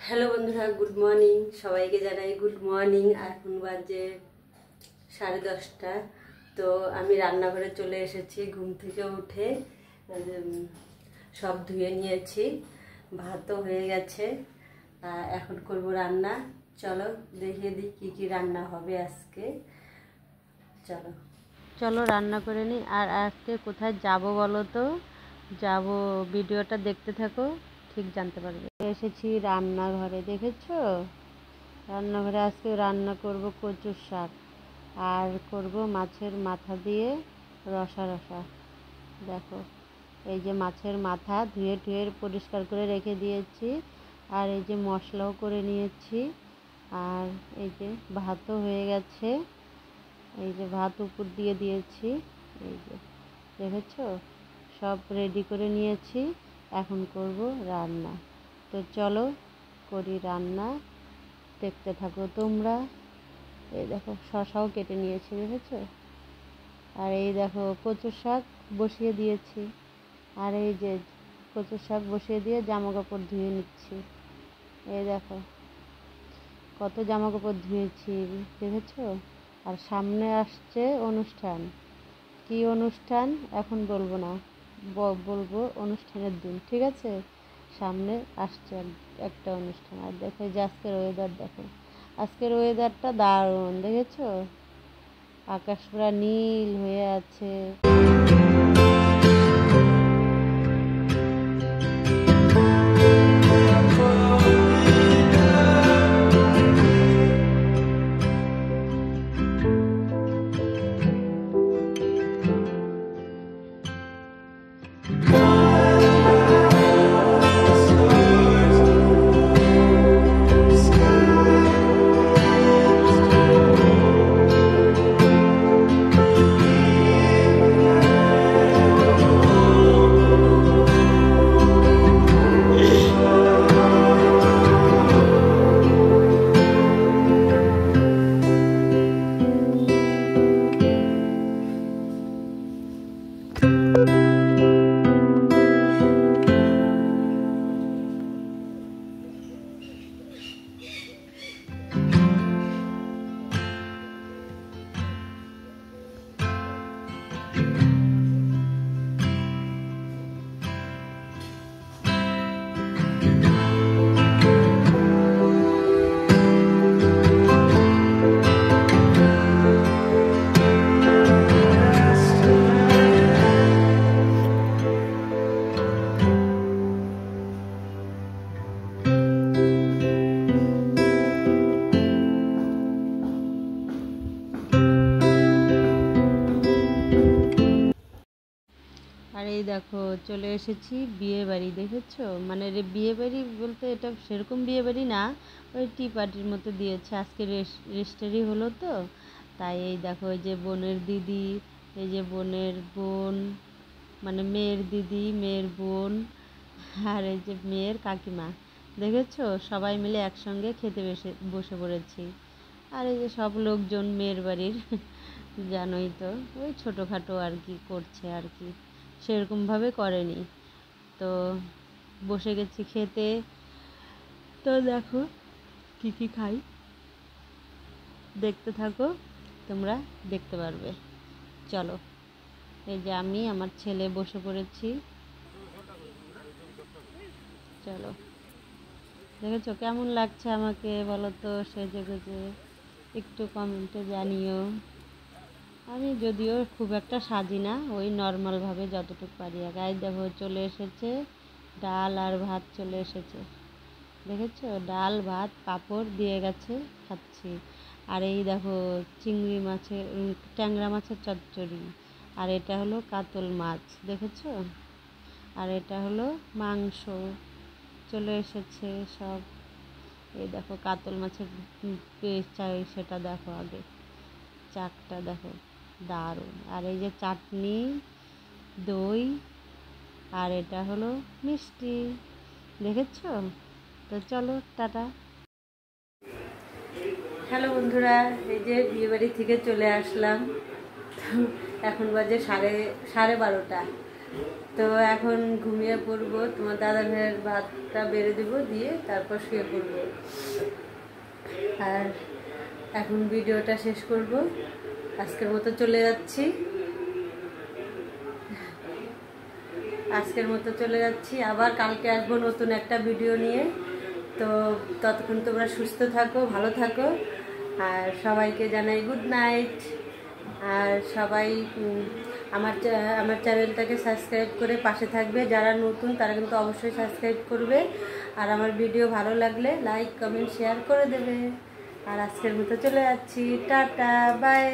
Hello বন্ধুরা, good morning. সবাইকে জানাই গুড মর্নিং। এখন বাজে 10:30। তো আমি রান্নাঘরে চলে এসেছি। ঘুম থেকে উঠে সব ধুয়ে নিয়েছি, ভাতও হয়ে গেছে। এখন করব রান্না। চলো দেখিয়ে দিই কী কী রান্না হবে আজকে। চলো চলো রান্না করে নিই। আর আজকে কোথায় যাব বলো তো? যাব, ভিডিওটা দেখতে থাকো, ঠিক জানতে পারবে। এসেছি রান্নাঘরে, দেখেছো? রান্নাঘরে আজকে রান্না করব কচুর শাক, আর করব মাছের মাথা দিয়ে রসা রসা। দেখো, এই যে মাছের মাথা ধুয়ে টুয়ে পরিষ্কার করে রেখে দিয়েছি, আর এই যে মশলাও করে নিয়েছি, আর এই যে ভাতও হয়ে গেছে। এই যে ভাত উপর দিয়ে দিয়েছি, এই যে দেখেছো, সব রেডি করে নিয়েছি। এখন করব রান্না। তো চলো করি রান্না, দেখতে থাকো তোমরা। এই দেখো শসাও কেটে নিয়েছি, দেখেছো? আর এই দেখো কচুর শাক বসিয়ে দিয়েছি। আর এই যে কচুর শাক বসিয়ে দিয়ে জামা কাপড় ধুয়ে নিচ্ছি। এই দেখো কত জামা কাপড় ধুয়েছি, দেখেছো? আর সামনে আসছে অনুষ্ঠান। কি অনুষ্ঠান এখন বলবো না, বলবো অনুষ্ঠানের দিন, ঠিক আছে? সামনে আসছে একটা অনুষ্ঠান। আর দেখো যে আজকের ওয়েদার, দেখো আজকের ওয়েদারটা দারুণ, দেখেছো? আকাশ পুরা নীল হয়ে আছে। আর এই দেখো চলে এসেছি বিয়ে বাড়ি, দেখেছো? মানে বিয়ে বাড়ি বলতে এটা সেরকম বিয়ে বাড়ি না, ওই টি পার্টির মতো দিয়েছে। আজকে রেজিস্ট্রি হলো তো, তাই এই দেখো এই যে বোনের দিদি, এই যে বোনের বোন, মানে মেয়ের দিদি, মেয়ের বোন, আর এই যে মেয়ের কাকিমা, দেখেছো? সবাই মিলে একসঙ্গে খেতে বসে পড়েছি। আর এই যে সব লোকজন মেয়ের বাড়ির, জানোই তো, ওই ছোটোখাটো আর কি করছে, আর কি সেরকমভাবে করেনি। তো বসে গেছি খেতে। তো দেখো কী কী খাই, দেখতে থাকো, তোমরা দেখতে পারবে। চলো, এই যে আমি আমার ছেলে বসে পড়েছি। চলো, দেখেছো কেমন লাগছে আমাকে বলো তো সেজে গুজে? একটু কমেন্টে জানিও। আমি যদিও খুব একটা সাজি না, ওই নর্মালভাবে যতটুকু পারি। গায়ে দেখো চলে এসেছে ডাল আর ভাত, চলে এসেছে, দেখেছো? ডাল ভাত পাঁপড় দিয়ে গেছে, খাচ্ছি। আর এই দেখো চিংড়ি মাছের, ট্যাংরা মাছের চচ্চড়ি। আর এটা হলো কাতল মাছ, দেখেছো? আর এটা হলো মাংস, চলে এসেছে সব। এই দেখো কাতল মাছের চাই, সেটা দেখো আগে, চাকটা দেখো দারুণ। আর এই যে চাটনি, দই, আর এটা হলো মিষ্টি, দেখেছো? তো চলো টাটা। হ্যালো বন্ধুরা, এই যে বিয়েবাড়ি থেকে চলে আসলাম। এখন বাজে সাড়ে 12টা। তো এখন ঘুমিয়ে পড়বো, তোমার দাদা ভাইয়ের ভাতটা বেড়ে দেবো, দিয়ে তারপর শুয়ে পড়বো। আর এখন ভিডিওটা শেষ করব, আজকের মতো চলে যাচ্ছি। আবার কালকে আসবো নতুন একটা ভিডিও নিয়ে। তো ততক্ষণ তোমরা সুস্থ থাকো, ভালো থাকো, আর সবাইকে জানাই গুড নাইট। আর সবাই আমার চ্যানেলটাকে সাবস্ক্রাইব করে পাশে থাকবে, যারা নতুন তারা কিন্তু অবশ্যই সাবস্ক্রাইব করবে। আর আমার ভিডিও ভালো লাগলে লাইক কমেন্ট শেয়ার করে দেবে। আর আজকের মতো চলে যাচ্ছি, টাটা বাই।